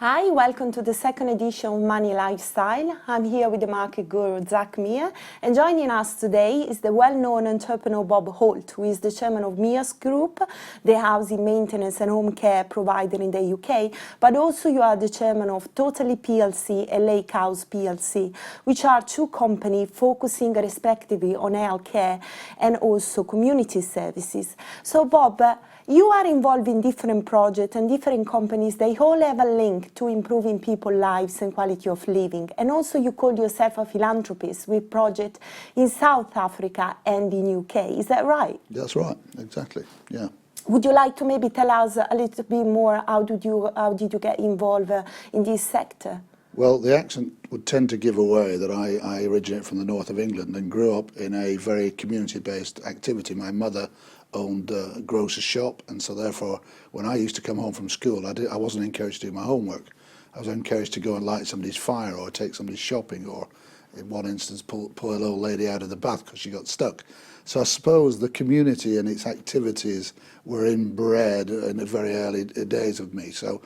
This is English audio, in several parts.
Hi, welcome to the second edition of Moneylifestyle. I'm here with the market guru, Mears, and joining us today is the well-known entrepreneur Bob Holt, who is the chairman of Mears Group, the housing maintenance and home care provider in the UK, but also you are the chairman of Totally PLC and Lakehouse PLC, which are two companies focusing respectively on healthcare and also community services. So Bob, you are involved in different projects and different companies. They all have a link to improving people's lives and quality of living. And also you call yourself a philanthropist with projects in South Africa and in UK. Is that right? That's right, exactly, yeah. Would you like to maybe tell us a little bit more, how did you get involved in this sector? Well, the accent would tend to give away that I originate from the north of England and grew up in a very community-based activity. My mother owned a grocer's shop, and so therefore when I used to come home from school I wasn't encouraged to do my homework. I was encouraged to go and light somebody's fire or take somebody shopping, or in one instance pull an old lady out of the bath because she got stuck. So I suppose the community and its activities were inbred in the very early days of me. So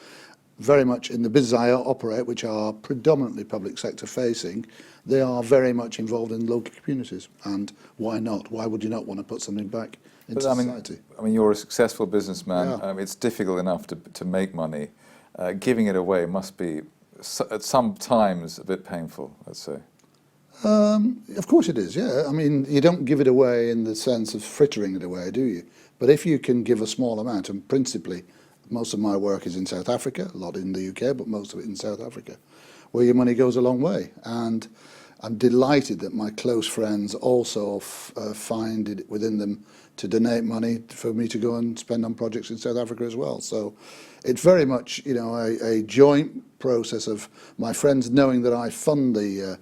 very much in the business I operate, which are predominantly public sector facing, they are very much involved in local communities. And why not? Why would you not want to put something back into society? I mean, you're a successful businessman. Yeah. It's difficult enough to make money. Giving it away must be, at some times, a bit painful, let's say. Of course it is, yeah. I mean, you don't give it away in the sense of frittering it away, do you? But if you can give a small amount, and principally, most of my work is in South Africa, a lot in the UK, but most of it in South Africa, where your money goes a long way. And I'm delighted that my close friends also find it within them to donate money for me to go and spend on projects in South Africa as well. So it's very much, you know, a joint process of my friends knowing that I fund the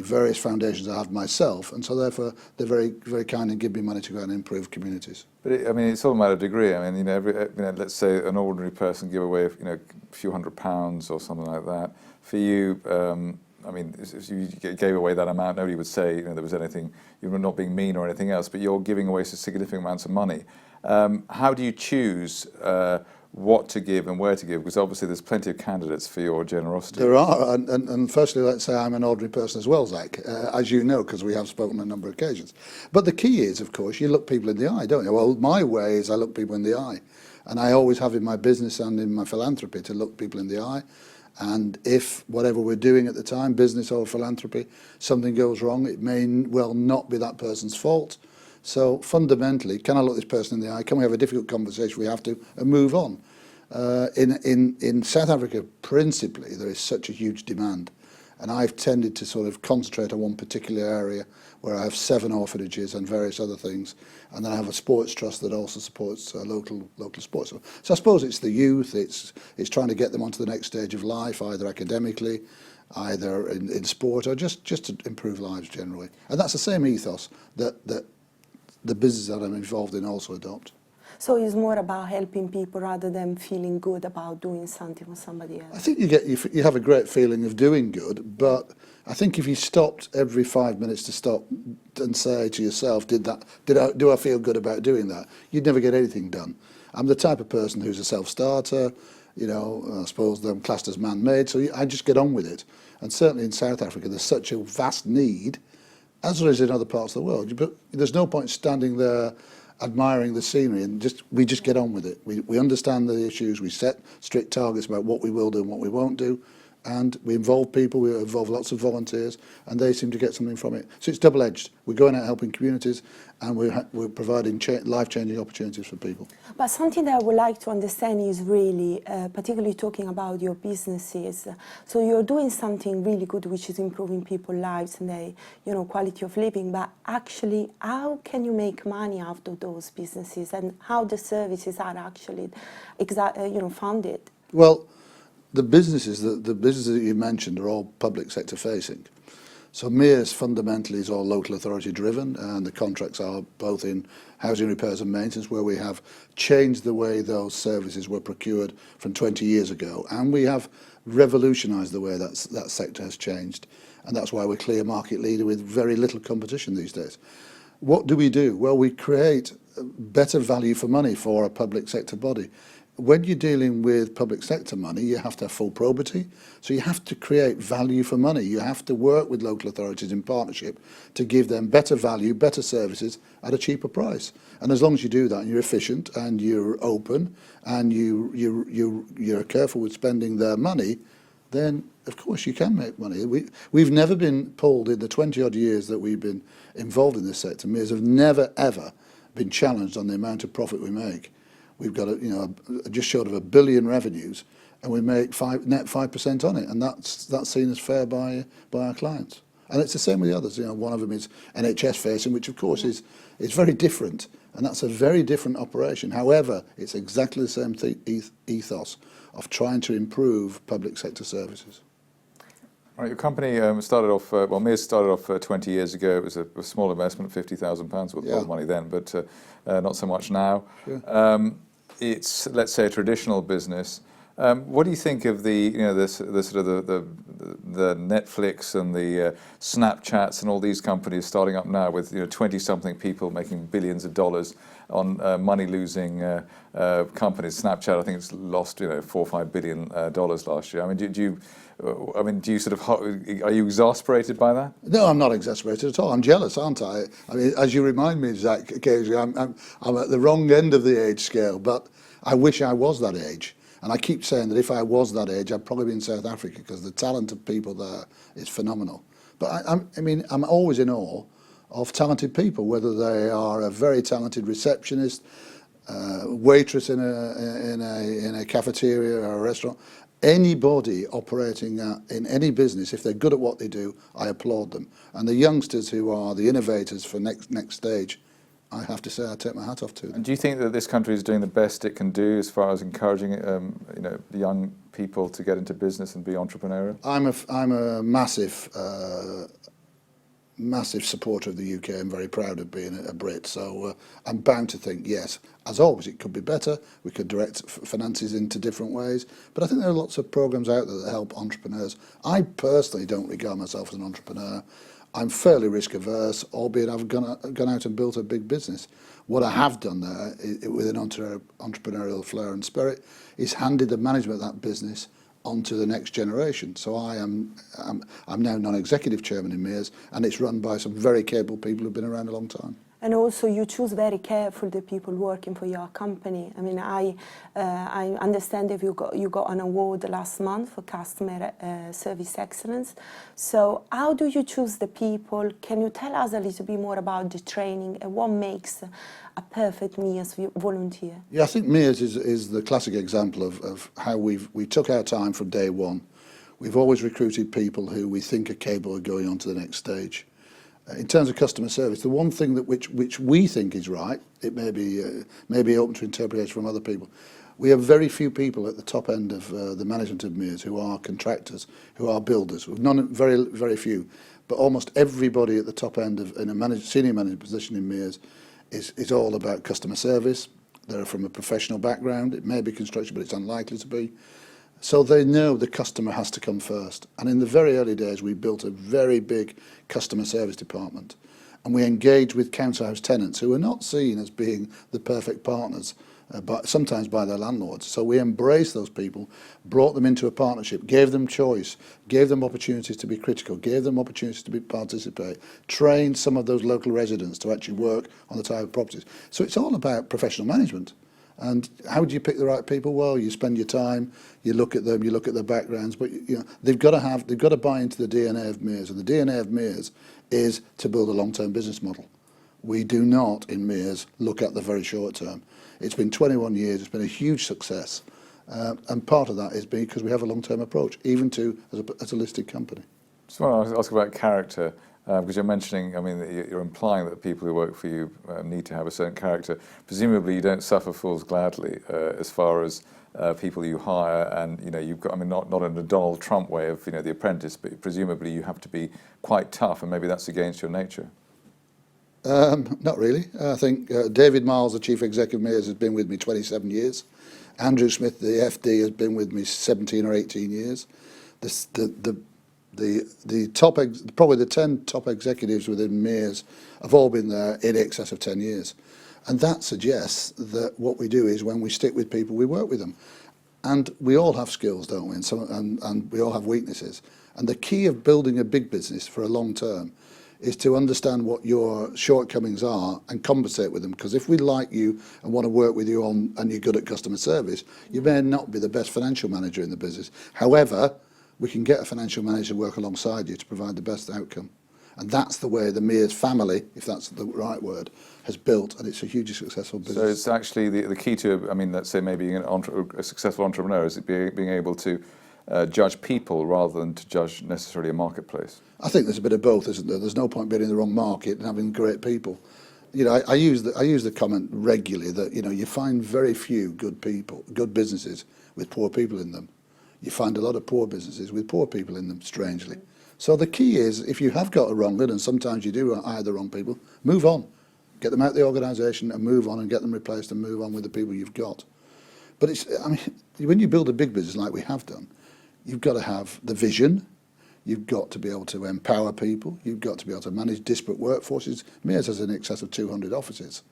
various foundations I have myself, and so therefore they're very, very kind and give me money to go and improve communities. But it's all a matter of degree. I mean, let's say an ordinary person give away, a few £100 or something like that. For you, I mean, if you gave away that amount, nobody would say there was anything, you were not being mean or anything else, but you're giving away significant amounts of money. How do you choose what to give and where to give? Because obviously there's plenty of candidates for your generosity. There are, and firstly, let's say I'm an ordinary person as well, Zach, as you know, because we have spoken on a number of occasions. But the key is, of course, you look people in the eye, don't you? Well, my way is I look people in the eye. And I always have in my business and in my philanthropy to look people in the eye. And if whatever we're doing at the time, business or philanthropy, something goes wrong, it may well not be that person's fault. So fundamentally, can I look this person in the eye? Can we have a difficult conversation? We have to, and move on. In South Africa, principally, there is such a huge demand. And I've tended to sort of concentrate on one particular area where I have 7 orphanages and various other things. And then I have a sports trust that also supports local sports. So I suppose it's the youth, it's trying to get them onto the next stage of life, either academically, either in sport, or just to improve lives generally. And that's the same ethos that the business that I'm involved in also adopt. So it's more about helping people rather than feeling good about doing something for somebody else. I think you have a great feeling of doing good, but I think if you stopped every 5 minutes to stop and say to yourself, do I feel good about doing that? You'd never get anything done. I'm the type of person who's a self-starter, I suppose I'm classed as man-made, so I just get on with it. And certainly in South Africa, there's such a vast need, as there is in other parts of the world. But there's no point standing there admiring the scenery, and we just get on with it. We understand the issues, we set strict targets about what we will do and what we won't do, and we involve people, we involve lots of volunteers, and they seem to get something from it. So it's double-edged. We're going out helping communities, and we're providing life-changing opportunities for people. But something that I would like to understand is really, particularly talking about your businesses. So you're doing something really good, which is improving people's lives and their, quality of living. But actually, how can you make money out of those businesses, and how the services are actually, funded? Well, the businesses that you mentioned are all public sector facing. So Mears fundamentally is all local authority driven, and the contracts are both in housing repairs and maintenance, where we have changed the way those services were procured from 20 years ago, and we have revolutionised the way that sector has changed, and that's why we're clear market leader with very little competition these days. What do? Well, we create better value for money for a public sector body. when you're dealing with public sector money, you have to have full probity. So you have to create value for money. You have to work with local authorities in partnership to give them better value, better services at a cheaper price. And as long as you do that and you're efficient and you're open and you're careful with spending their money, then of course you can make money. We've never been pulled in the 20 odd years that we've been involved in this sector. Mears have never ever been challenged on the amount of profit we make. We've got just short of $1 billion revenues, and we make net 5% on it, and that's seen as fair by our clients. And it's the same with the others. One of them is NHS facing, which of course is very different, and that's a very different operation. However, it's exactly the same ethos of trying to improve public sector services. Right, your company started off, Mears started off 20 years ago. It was a small investment, £50,000 worth of money then, but not so much now. Sure. It's, let's say, a traditional business. What do you think of the sort of the Netflix and the Snapchats and all these companies starting up now with 20-something people making billions of dollars on money-losing companies? Snapchat, I think it's lost $4 or $5 billion last year. I mean, do you sort of, are you exasperated by that? No, I'm not exasperated at all. I'm jealous, aren't I? I mean, as you remind me, Zach, occasionally I'm at the wrong end of the age scale, but I wish I was that age. And I keep saying that if I was that age, I'd probably be in South Africa because the talent of people there is phenomenal. But I'm always in awe of talented people, whether they are a very talented receptionist, waitress in a cafeteria or a restaurant. Anybody operating in any business, if they're good at what they do, I applaud them. And the youngsters who are the innovators for next stage, I have to say I take my hat off to them. And do you think that this country is doing the best it can do as far as encouraging the young people to get into business and be entrepreneurial? I'm a massive supporter of the UK. I'm very proud of being a Brit, so I'm bound to think, yes, as always, it could be better. We could direct finances into different ways, but I think there are lots of programs out there that help entrepreneurs. I personally don't regard myself as an entrepreneur. I'm fairly risk averse, albeit I've gone out and built a big business. What I have done there, with an entrepreneurial flair and spirit, is handed the management of that business onto the next generation. So I'm now non-executive chairman in Mears, and it's run by some very capable people who've been around a long time. And also you choose very careful the people working for your company. I mean, I understand that you got an award last month for customer service excellence. So how do you choose the people? Can you tell us a little bit more about the training and what makes a perfect Mears volunteer? Yeah, I think Mears is the classic example of how we took our time from day one. We've always recruited people who we think are capable of going on to the next stage. In terms of customer service, the one thing that which we think is right, it may be open to interpretation from other people. We have very few people at the top end of the management of Mears who are contractors, who are builders. We've very few, but almost everybody at the top end of in a senior management position in Mears is all about customer service. They're from a professional background. It may be construction, but it's unlikely to be. So they know the customer has to come first. And in the very early days, we built a very big customer service department. And we engaged with council house tenants who are not seen as being the perfect partners, but sometimes by their landlords. So we embraced those people, brought them into a partnership, gave them choice, gave them opportunities to be critical, gave them opportunities to participate, trained some of those local residents to actually work on the type of properties. So it's all about professional management. And how do you pick the right people? Well, you spend your time, you look at them, you look at their backgrounds, but they've got to buy into the DNA of Mears, and the DNA of Mears is to build a long-term business model. We do not in Mears look at the very short term. It's been 21 years, it's been a huge success, and part of that is because we have a long-term approach, even as a listed company. Just want to ask about character. Because you're mentioning, I mean, you're implying that people who work for you need to have a certain character. Presumably, you don't suffer fools gladly as far as people you hire, and you've got, I mean, not in a Donald Trump way of the apprentice, but presumably you have to be quite tough, and maybe that's against your nature. Not really. I think David Miles, the chief executive of Mears, has been with me 27 years. Andrew Smith, the FD, has been with me 17 or 18 years. Probably the 10 top executives within Mears have all been there in excess of 10 years. And that suggests that what we do is when we stick with people, we work with them. And we all have skills, don't we? And we all have weaknesses. And the key of building a big business for a long term is to understand what your shortcomings are and compensate with them. Because if we like you and want to work with you on, and you're good at customer service, you may not be the best financial manager in the business. However, we can get a financial manager to work alongside you to provide the best outcome. And that's the way the Mears family, if that's the right word, has built, and it's a hugely successful business. So it's actually the key to, I mean, let's say maybe a successful entrepreneur is being able to judge people rather than to judge necessarily a marketplace. I think there's a bit of both, isn't there? There's no point being in the wrong market and having great people. You know, I use the comment regularly that, you know, you find very few good businesses with poor people in them. You find a lot of poor businesses with poor people in them, strangely. So the key is, if you have got a wrong one, and sometimes you do hire the wrong people, move on. Get them out of the organisation and move on and get them replaced and move on with the people you've got. But it's, I mean, when you build a big business like we have done, you've got to have the vision, you've got to be able to empower people, you've got to be able to manage disparate workforces. Mears has in excess of 200 offices.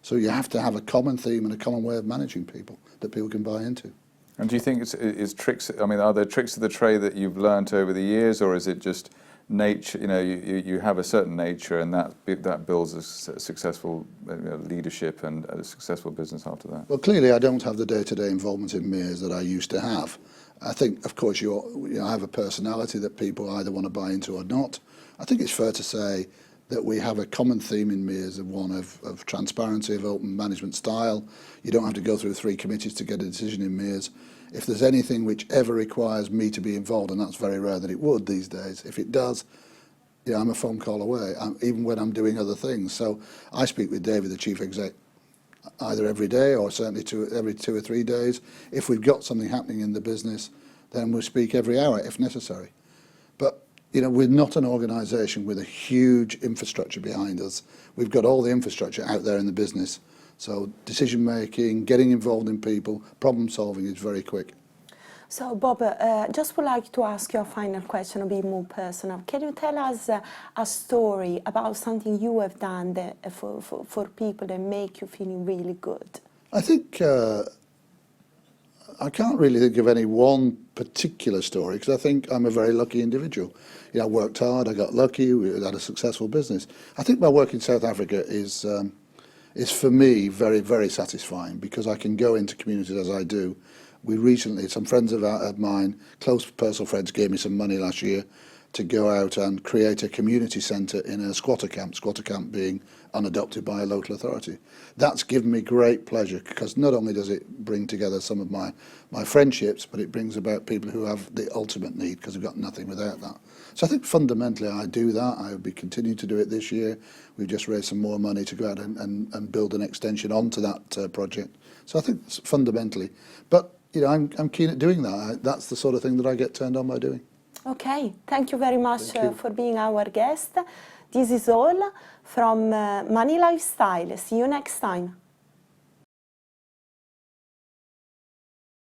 So you have to have a common theme and a common way of managing people that people can buy into. And do you think it's tricks, I mean, are there tricks of the trade that you've learnt over the years, or is it just nature, you know, you have a certain nature and that builds a successful leadership and a successful business after that? Well, clearly I don't have the day-to-day involvement in Mears that I used to have. I think, of course, I have a personality that people either want to buy into or not. I think it's fair to say that we have a common theme in Mears, of one of transparency, of open management style. You don't have to go through 3 committees to get a decision in Mears. If there's anything which ever requires me to be involved, and that's very rare that it would these days, if it does, you know, I'm a phone call away, even when I'm doing other things. So I speak with David, the chief exec, either every day or certainly every 2 or 3 days. If we've got something happening in the business, then we'll speak every hour if necessary. But you know, we're not an organisation with a huge infrastructure behind us. We've got all the infrastructure out there in the business. So decision making, getting involved in people, problem solving is very quick. So Bob, just would like to ask you a final question, a bit more personal. Can you tell us a story about something you have done for people that make you feeling really good? I think I can't really think of any one particular story, because I think I'm a very lucky individual. You know, I worked hard, I got lucky, we had a successful business. I think my work in South Africa is for me very, very satisfying, because I can go into communities as I do. We recently, some friends of mine, close personal friends, gave me some money last year to go out and create a community centre in a squatter camp being unadopted by a local authority. That's given me great pleasure, because not only does it bring together some of my friendships, but it brings about people who have the ultimate need, because we've got nothing without that. So I think fundamentally I do that. I will be continuing to do it this year. We've just raised some more money to go out and build an extension onto that project. So I think fundamentally, but you know, I'm keen at doing that. That's the sort of thing that I get turned on by doing. Okay, thank you very much for being our guest. This is all from Moneylifestyle. See you next time.